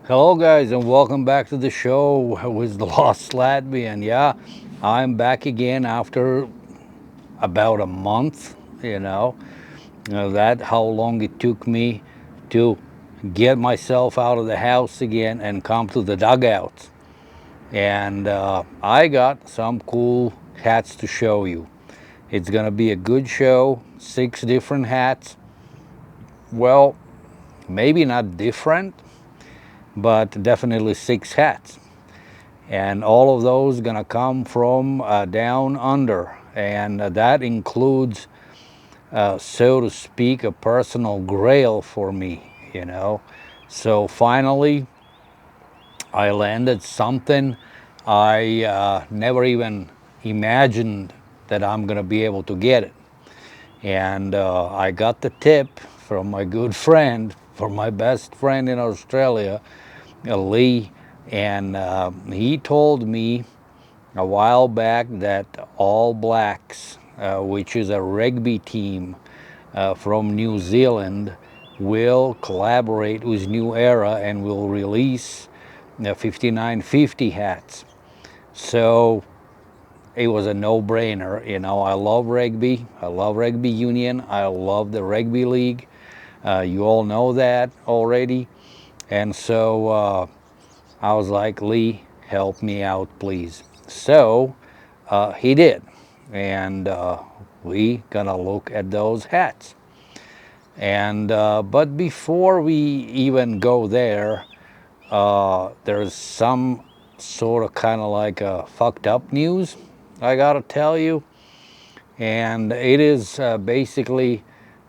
Hello, guys, and welcome back to the show with the Lost Latvian. Yeah, I'm back again after about a month. That how long it took me to get myself out of the house again and come to the dugout. And I got some cool hats to show you. It's gonna be a good show. 6 different hats. Well, maybe not different, but definitely 6 hats. And all of those gonna come from down under, and that includes, so to speak, a personal grail for me. So finally, I landed something I never even imagined that I'm gonna be able to get it, and I got the tip from my good friend, from my best friend in Australia, Lee, and he told me a while back that All Blacks, which is a rugby team from New Zealand, will collaborate with New Era and will release 5950 hats. So it was a no-brainer. I love rugby. I love rugby union. I love the rugby league. You all know that already. And so I was like, Lee, help me out, please. So he did, and we gonna look at those hats. And but before we even go there, there's some sort of kind of like a fucked up news I gotta tell you, and it is basically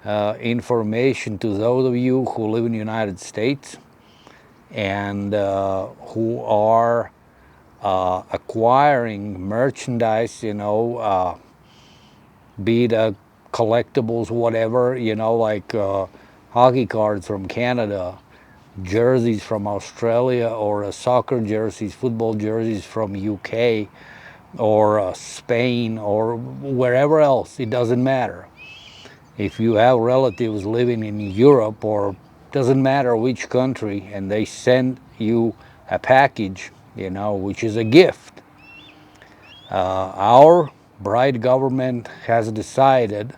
information to those of you who live in the United States and who are acquiring merchandise, be it collectibles, whatever, like hockey cards from Canada, jerseys from Australia, or soccer jerseys, football jerseys from UK, or Spain, or wherever else. It doesn't matter. If you have relatives living in Europe, or doesn't matter which country, and they send you a package, which is a gift, our bright government has decided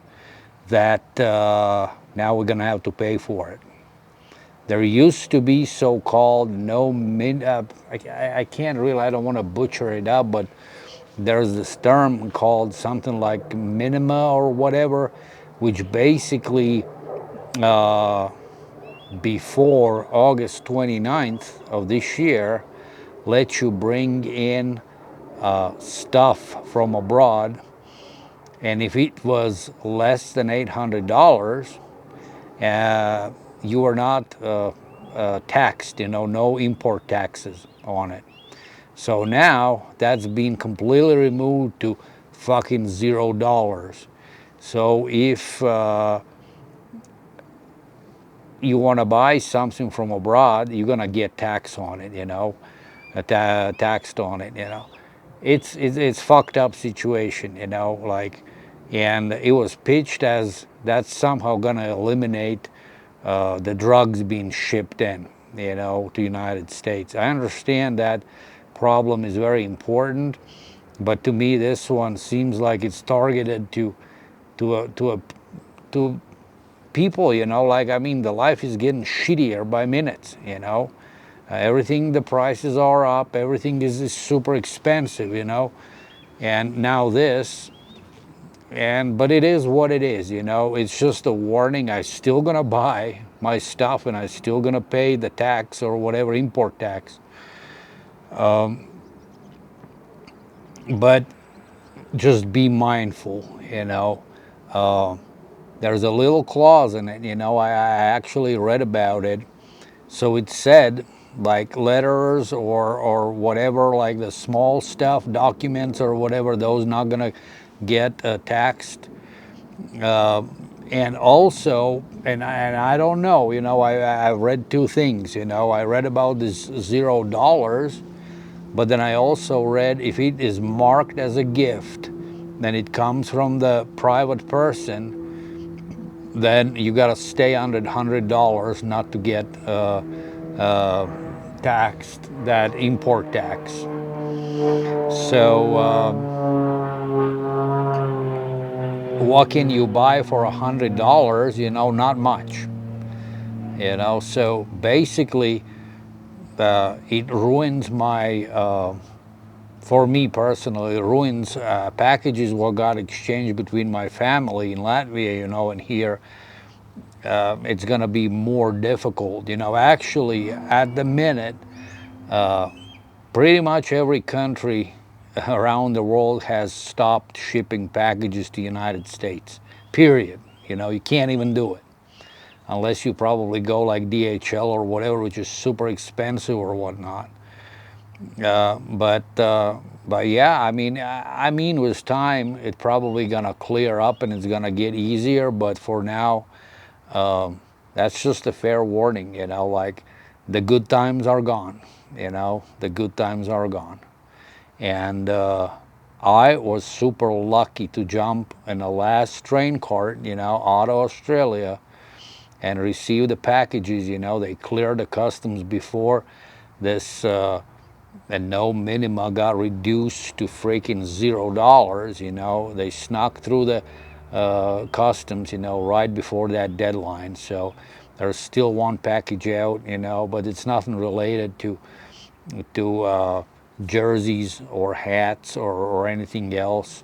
that now we're going to have to pay for it. There used to be so-called no min. I can't really. I don't want to butcher it up, but there's this term called something like minima or whatever, which basically before August 29th of this year lets you bring in stuff from abroad, and if it was less than $800, you are not taxed, no import taxes on it. So now that's been completely removed to fucking $0. So if you want to buy something from abroad, you're gonna get tax on it, taxed on it, It's fucked up situation, like, and it was pitched as that's somehow gonna eliminate the drugs being shipped in, to United States. I understand that problem is very important, but to me this one seems like it's targeted to people, like, I mean, the life is getting shittier by minutes, everything, the prices are up, everything is super expensive, and now this, but it is what it is, it's just a warning. I still gonna buy my stuff, and I still gonna pay the tax or whatever, import tax, but just be mindful, there's a little clause in it, I actually read about it. So it said, like, letters or whatever, like the small stuff, documents or whatever, those not gonna get taxed. And also, and I don't know, I read two things, I read about this $0, but then I also read if it is marked as a gift, then it comes from the private person, then you got to stay under $100 not to get taxed, that import tax. So what can you buy for $100? You know, not much. You know, so basically, it ruins my. For me personally, it ruins packages what got exchanged between my family in Latvia, you know, and here it's going to be more difficult. You know, actually, at the minute, pretty much every country around the world has stopped shipping packages to the United States, period. You know, you can't even do it unless you probably go like DHL or whatever, which is super expensive or whatnot. But yeah, I mean, with time, it's probably gonna clear up and it's gonna get easier. But for now, that's just a fair warning. You know, like the good times are gone. You know, the good times are gone. And I was super lucky to jump in the last train cart, you know, out of Australia and receive the packages. You know, they cleared the customs before this. And no minima got reduced to freaking $0. You know, they snuck through the customs, you know, right before that deadline. So there's still one package out, you know, but it's nothing related to jerseys or hats or anything else.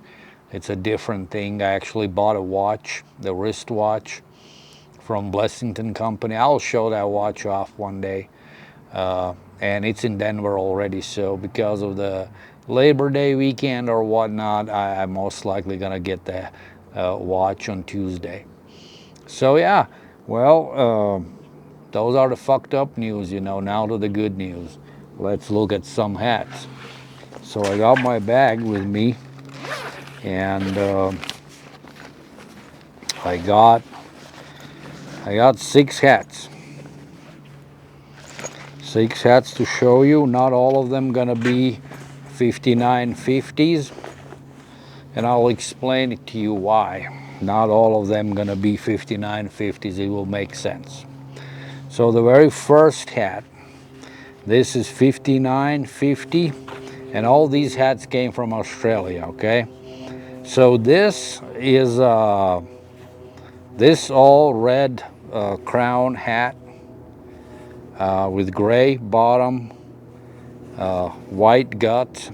It's a different thing. I actually bought a watch, the wristwatch from Blessington Company. I'll show that watch off one day. And it's in Denver already. So because of the Labor Day weekend or whatnot, I'm most likely gonna get the watch on Tuesday. So yeah, well, those are the fucked up news, you know. Now to the good news. Let's look at some hats. So I got my bag with me, and I got 6 hats. 6 hats to show you. Not all of them gonna be 5950s, and I'll explain it to you why. Not all of them gonna be 5950s. It will make sense. So the very first hat, this is 5950, and all these hats came from Australia. Okay, so this is this all red crown hat with gray bottom, white gut.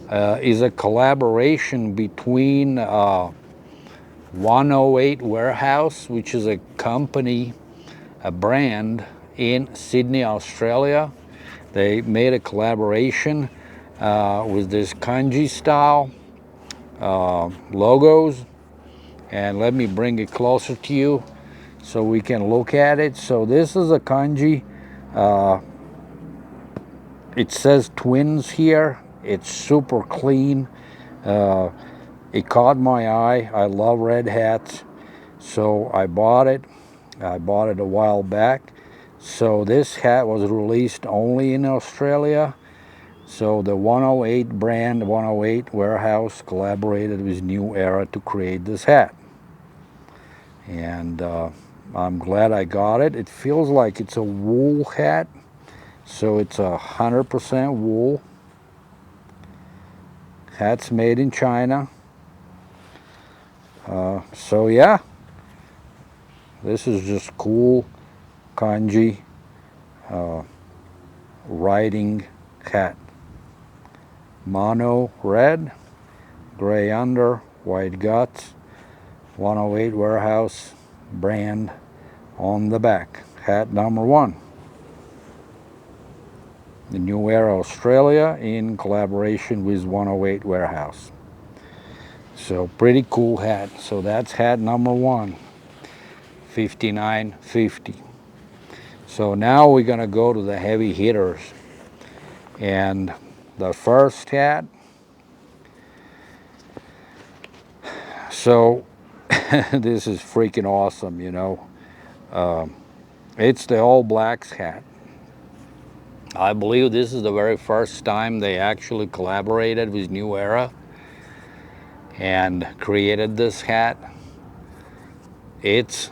Is a collaboration between 108 Warehouse, which is a company, a brand in Sydney, Australia. They made a collaboration with this kanji style logos. And let me bring it closer to you so we can look at it. So this is a kanji. It says twins here. It's super clean. It caught my eye. I love red hats, so I bought it. I bought it a while back. So this hat was released only in Australia. So the 108 brand, 108 Warehouse, collaborated with New Era to create this hat. And I'm glad I got it. It feels like it's a wool hat. So it's 100% wool. Hat's made in China. So yeah, this is just cool kanji writing hat. Mono red, gray under, white guts, 108 Warehouse brand on the back. Hat number 1. The New Era Australia in collaboration with 108 Warehouse. So pretty cool hat. So that's hat number 1, 5950. So now we're gonna go to the heavy hitters. And the first hat, so this is freaking awesome, you know. It's the All Blacks hat. I believe this is the very first time they actually collaborated with New Era and created this hat. It's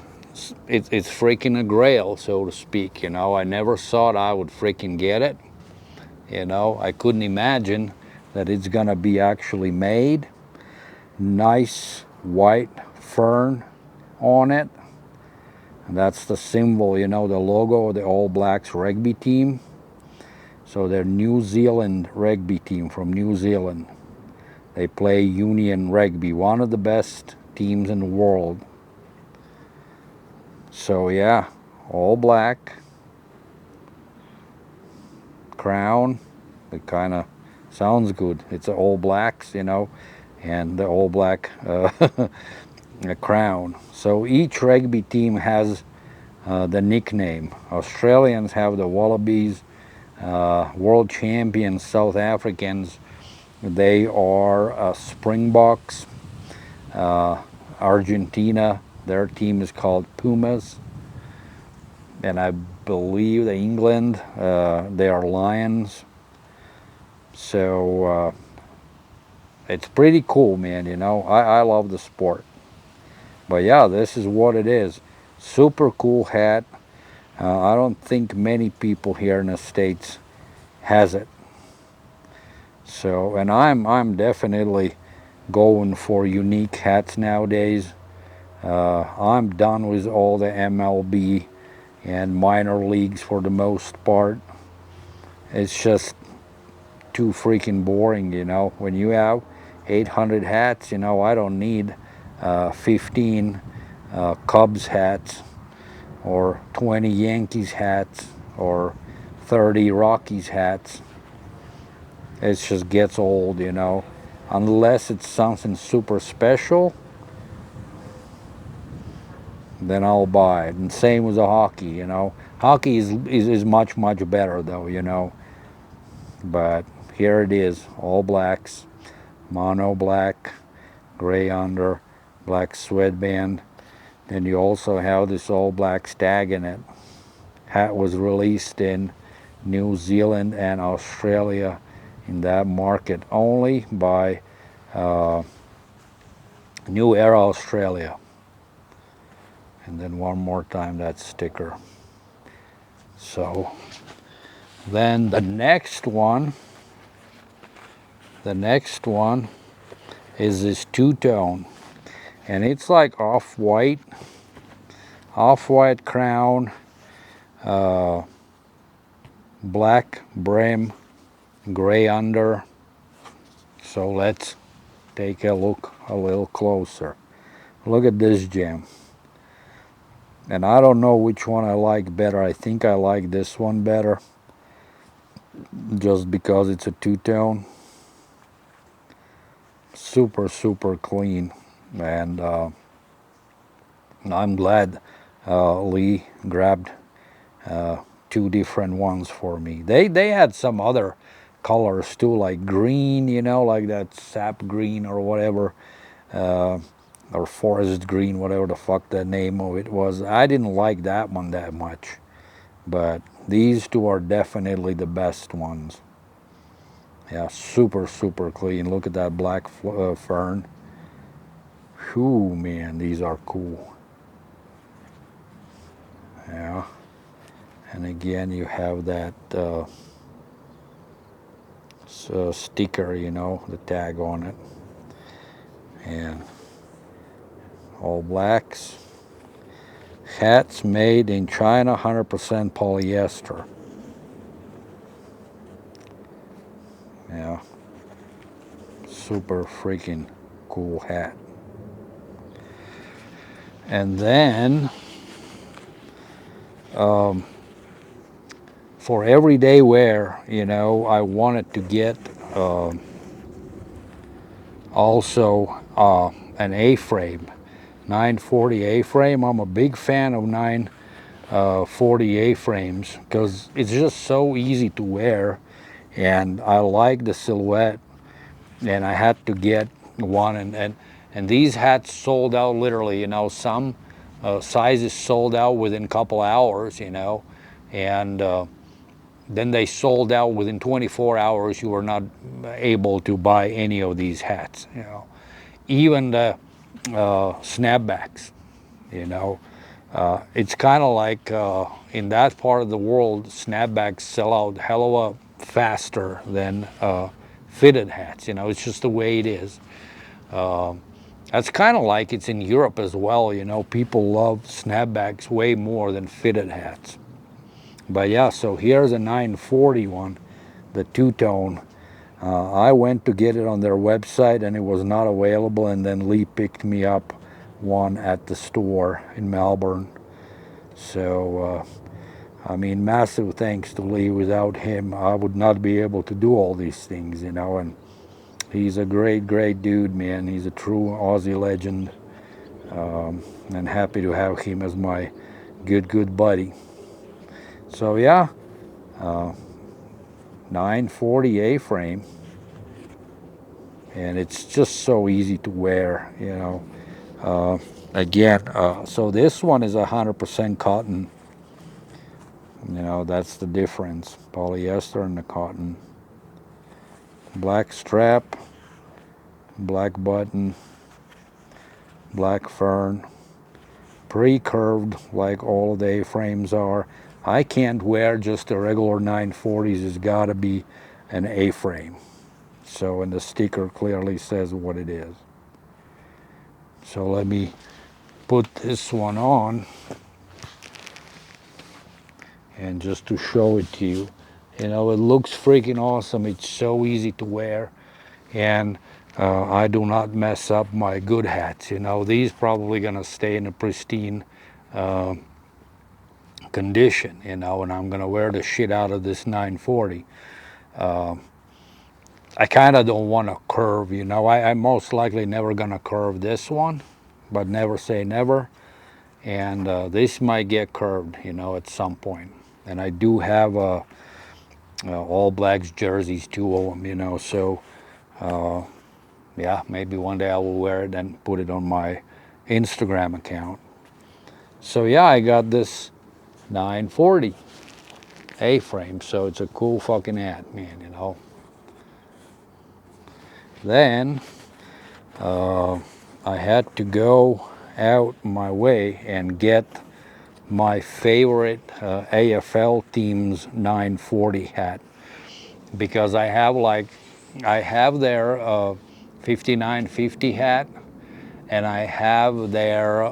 it's freaking a grail, so to speak. You know, I never thought I would freaking get it. You know, I couldn't imagine that it's gonna be actually made. Nice white fern on it. And that's the symbol, you know, the logo of the All Blacks rugby team. So they're New Zealand rugby team from New Zealand. They play union rugby, one of the best teams in the world. So yeah, all black, crown. It kind of sounds good. It's All Blacks, you know, and the All Black crown. So each rugby team has the nickname. Australians have the Wallabies. World champions South Africans, they are Springboks. Argentina, their team is called Pumas. And I believe the England, they are Lions. So it's pretty cool, man, you know. I love the sport. But yeah, this is what it is. Super cool hat. I don't think many people here in the States has it. So, and I'm definitely going for unique hats nowadays. I'm done with all the MLB and minor leagues for the most part. It's just too freaking boring, you know. When you have 800 hats, you know, I don't need 15 Cubs hats or 20 Yankees hats or 30 Rockies hats. It just gets old, you know. Unless it's something super special, then I'll buy it. And same with the hockey, you know. Hockey is much, much better though, you know. But here it is, all blacks, mono black, gray under, black sweatband. Then you also have this all black stag in it. Hat was released in New Zealand and Australia in that market only by New Era Australia. And then one more time that sticker. So then the next one is this two-tone, and it's like off-white crown, black brim, gray under. So let's take a look a little closer. Look at this gem. And I don't know which one I like better. I think I like this one better, just because it's a two-tone. Super, super clean. And I'm glad Lee grabbed two different ones for me. They had some other colors too, like green, you know, like that sap green or whatever, or forest green, whatever the fuck the name of it was. I didn't like that one that much, but these two are definitely the best ones. Yeah, super, super clean. Look at that black fern. Whew, man, these are cool. Yeah. And again, you have that sticker, you know, the tag on it. And all blacks. Hats made in China, 100% polyester. Yeah. Super freaking cool hat. And then for everyday wear, you know, I wanted to get also an A-frame, 940 A-frame. I'm a big fan of 940 A-frames because it's just so easy to wear, and I like the silhouette, and I had to get one, and these hats sold out literally, you know. Some sizes sold out within a couple hours, you know, and then they sold out within 24 hours. You were not able to buy any of these hats, you know. Even the snapbacks, you know. It's kind of like in that part of the world, snapbacks sell out hell of a faster than fitted hats. You know, it's just the way it is. That's kind of like it's in Europe as well. You know, people love snapbacks way more than fitted hats. But yeah, so here's a 940 one, the two-tone. I went to get it on their website and it was not available, and then Lee picked me up one at the store in Melbourne. So, I mean, massive thanks to Lee. Without him, I would not be able to do all these things, you know, and he's a great, great dude, man. He's a true Aussie legend, and happy to have him as my good buddy. So yeah, 940 A-frame, and it's just so easy to wear, you know. Again, so this one is 100% cotton. You know, that's the difference, polyester and the cotton. Black strap, black button, black fern, pre-curved like all of the A-frames are. I can't wear just the regular 940s. It's got to be an A-frame. So, and the sticker clearly says what it is. So let me put this one on, and just to show it to you, you know, it looks freaking awesome. It's so easy to wear, and I do not mess up my good hats. You know, these probably gonna stay in a pristine condition, you know, and I'm gonna wear the shit out of this 940. I kind of don't want to curve, you know. I'm most likely never gonna curve this one, but never say never. And this might get curved, you know, at some point. And I do have all blacks jerseys, two of them, you know. So yeah, maybe one day I will wear it and put it on my Instagram account. So yeah, I got this 940 A-frame, so it's a cool fucking hat, man, you know. Then I had to go out my way and get my favorite AFL team's 940 hat, because I have their 5950 hat, and I have their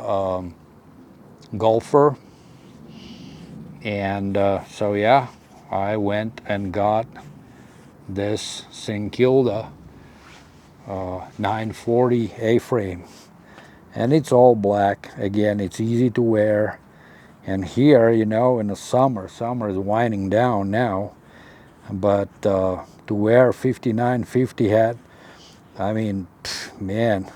golfer, and so yeah, I went and got this St. Kilda 940 A-frame, and it's all black. Again, it's easy to wear. And here, you know, in the summer is winding down now, but to wear a 5950 hat, I mean, man,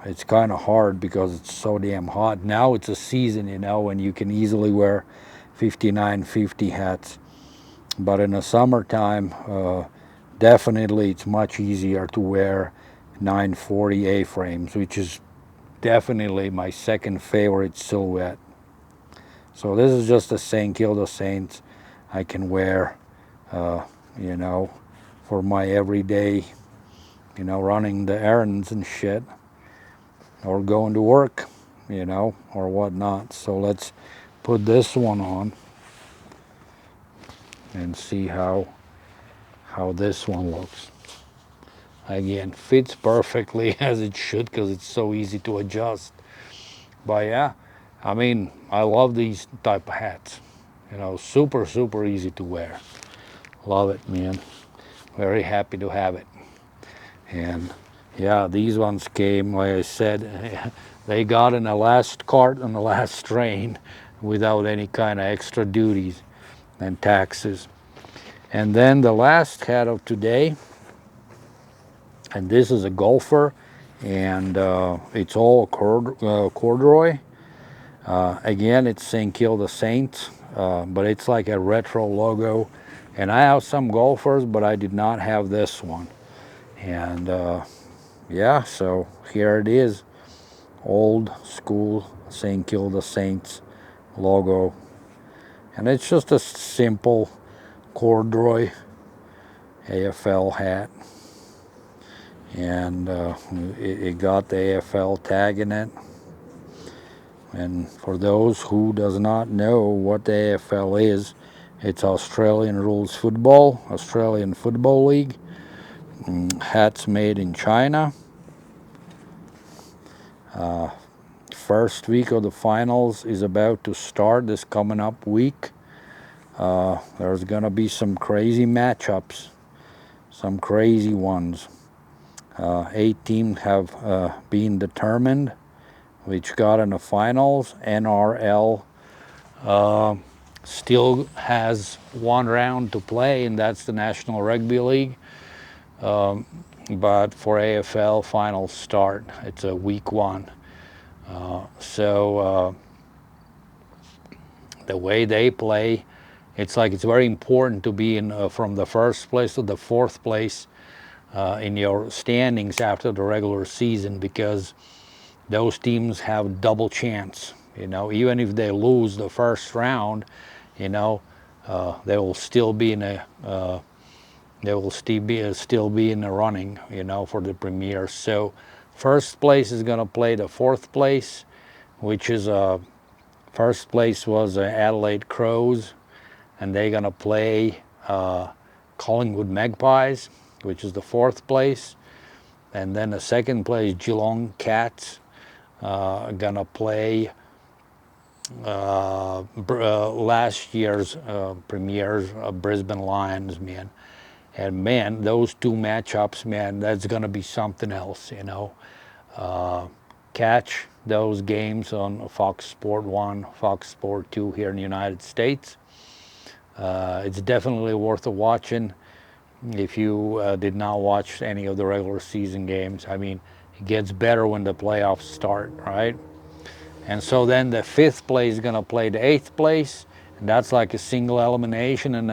it's kind of hard because it's so damn hot. Now it's a season, you know, when you can easily wear 5950 hats. But in the summertime, definitely it's much easier to wear 940 A-frames, which is definitely my second favorite silhouette. So this is just a St. Kilda Saints I can wear, you know, for my everyday, you know, running the errands and shit, or going to work, you know, or whatnot. So let's put this one on and see how this one looks. Again, fits perfectly as it should, because it's so easy to adjust. But yeah, I mean, I love these type of hats. You know, super, super easy to wear. Love it, man. Very happy to have it. And yeah, these ones came, like I said, they got in the last cart on the last train without any kind of extra duties and taxes. And then the last hat of today, and this is a golfer, and it's all corduroy. Again, it's St. Kilda Saints, but it's like a retro logo. And I have some golfers, but I did not have this one. And yeah, so here it is, old school St. Kilda Saints logo. And it's just a simple corduroy AFL hat. And it got the AFL tag in it. And for those who does not know what the AFL is, it's Australian Rules Football, Australian Football League. Hats made in China. First week of the finals is about to start this coming up week. There's gonna be some crazy matchups, some crazy ones. 8 teams have been determined, which got in the finals. NRL still has one round to play, and that's the National Rugby League. But for AFL, finals start. It's a week one. So the way they play, it's like it's very important to be in from the first place to the fourth place in your standings after the regular season, because those teams have double chance. Even if they lose the first round, they will still be in a still be in the running, for the premiere. So first place is going to play the fourth place, which is first place was Adelaide Crows, and they're going to play Collingwood Magpies, which is the fourth place. And then the second place, Geelong Cats, going to play last year's premiers, Brisbane Lions, man. And man, those two matchups, man, that's going to be something else, Catch those games on Fox Sport 1, Fox Sport 2 here in the United States. It's definitely worth watching if you did not watch any of the regular season games. I mean, it gets better when the playoffs start, right? And so then the fifth place is going to play the eighth place, and that's like a single elimination, and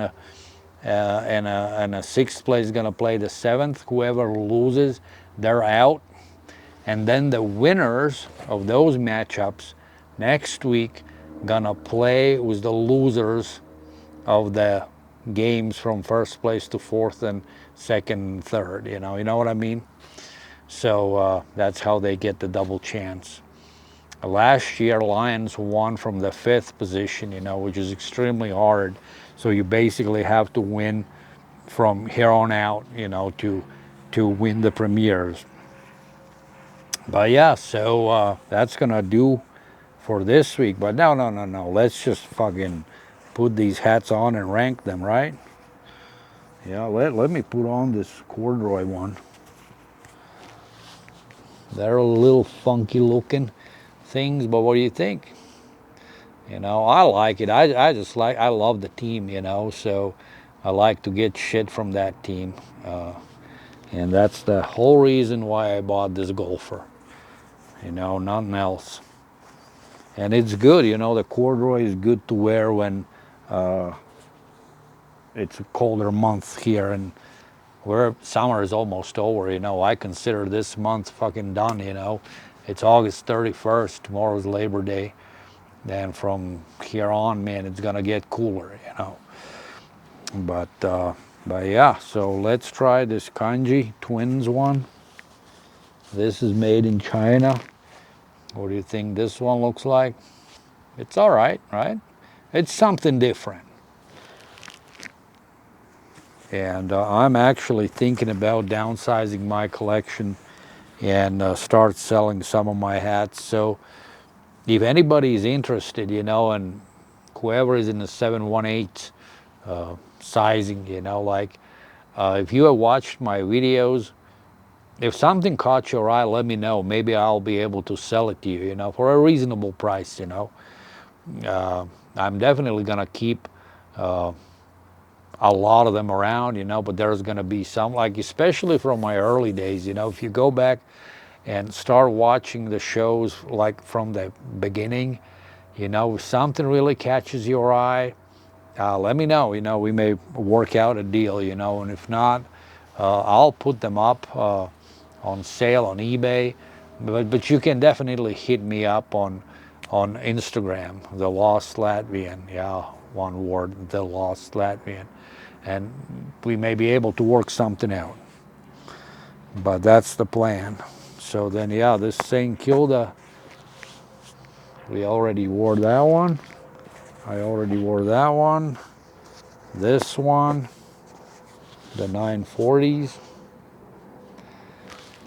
a sixth place is going to play the seventh. Whoever loses, they're out. And then the winners of those matchups next week gonna play with the losers of the games from first place to fourth and second and third. You know what I mean? So that's how they get the double chance. Last year, Lions won from the fifth position, which is extremely hard. So you basically have to win from here on out, to win the premieres. But yeah, so that's gonna do for this week. But no. Let's just fucking put these hats on and rank them, right? Yeah, let me put on this corduroy one. They're a little funky looking things, but what do you think? I like it. I love the team, so I like to get shit from that team. And that's the whole reason why I bought this golfer. Nothing else. And it's good, the corduroy is good to wear when it's a colder month here, and where summer is almost over. I consider this month fucking done. It's August 31st. Tomorrow's Labor Day. Then from here on, man, it's gonna get cooler. But yeah. So let's try this Kanji Twins one. This is made in China. What do you think this one looks like? It's all right, right? It's something different. And I'm actually thinking about downsizing my collection and start selling some of my hats. So if anybody is interested, and whoever is in the 718 sizing, if you have watched my videos, if something caught your eye, let me know. Maybe I'll be able to sell it to you, for a reasonable price, I'm definitely gonna keep a lot of them around, but there's going to be some, like especially from my early days, if you go back and start watching the shows like from the beginning, if something really catches your eye, let me know, we may work out a deal, and if not, I'll put them up on sale on eBay, but you can definitely hit me up on Instagram, the Lost Latvian, yeah, one word, the Lost Latvian. And we may be able to work something out. But that's the plan. So then, yeah, this St. Kilda We already wore that one. I already wore that one. This one, the 940s.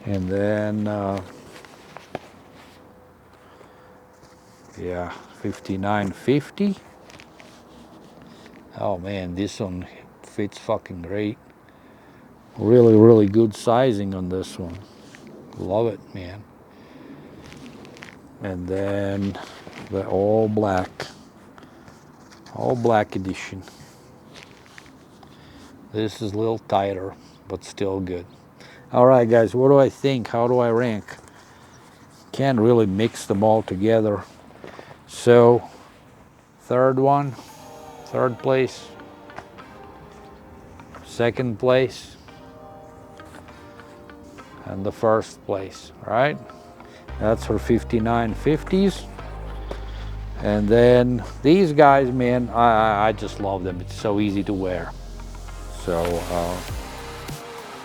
And then, yeah, 5950. Oh man, this one fits fucking great. Really, really good sizing on this one. Love it, man. And then the all black edition. This is a little tighter, but still good. All right, guys, what do I think? How do I rank? Can't really mix them all together. So, third place, second place, and the first place, right? That's for 5950s. And then these guys, man, I just love them. It's so easy to wear. So,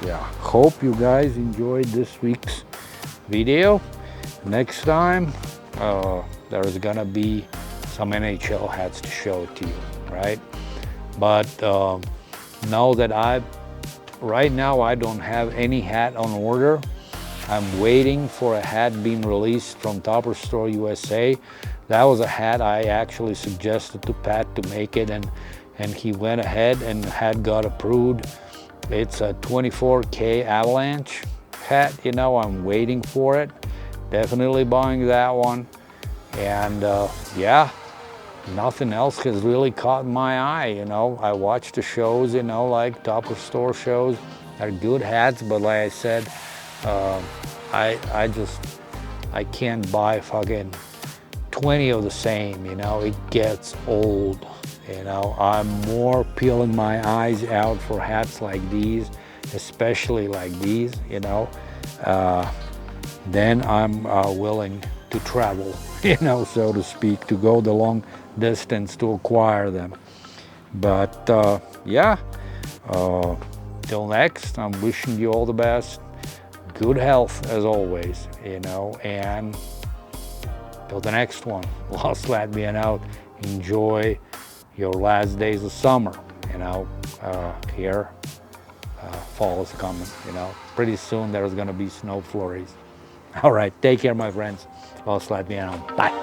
yeah, hope you guys enjoyed this week's video. Next time, there's gonna be some NHL hats to show to you, right? But know that right now I don't have any hat on order. I'm waiting for a hat being released from Topper Store USA. That was a hat I actually suggested to Pat to make it, and he went ahead and had got approved. It's a 24K Avalanche hat. You know, I'm waiting for it. Definitely buying that one. And yeah, nothing else has really caught my eye. You know, I watch the shows, you know, like Topper Store shows. They're good hats, but like I said, I can't buy fucking 20 of the same, you know. It gets old, you know. I'm more peeling my eyes out for hats like these, especially like these, you know. Then I'm willing to travel, you know, so to speak, to go the long distance to acquire them. But yeah, till next, I'm wishing you all the best. Good health as always, you know, and till the next one, Lost Latvian out. Enjoy your last days of summer, you know. Here, fall is coming, you know. Pretty soon there's gonna be snow flurries. All right, take care, my friends. Lost Latvian out. Bye.